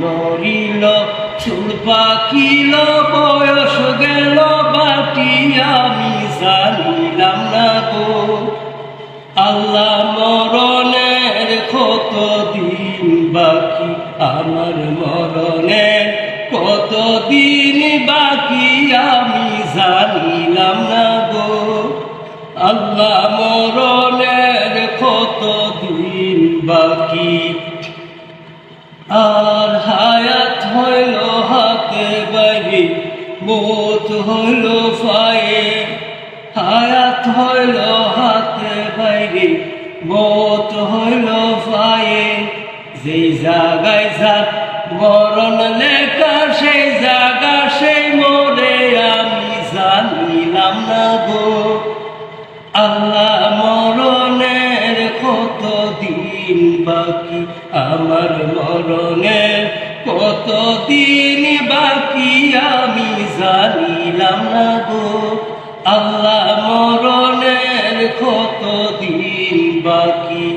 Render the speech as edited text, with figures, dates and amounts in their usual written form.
নড়িল চুল পাকিল বয়স গেল বাটি আমি জানিলাম না গো আল্লাহ মরণের কত দিন বাকি আমার মরণের কত দিন বাকি আমি জানিলাম না গো আল্লাহ মরণের কত দিন বাকি আর হায়াত হইল হাতে বাইরে মৌত হইল পায়ে হায়াত হইল হাতে বাইরে মৌত হইল পায়ে যেই জায়গায় যার মরণ লেখা সেই জায়গা সেই মরে আমি জানিলাম না গো আল্লাহ মরণের কত দিন বাকি আমার মরণের কত দিন বাকি আমি জানিলাম না গো আল্লাহ মরণের কত দিন বাকি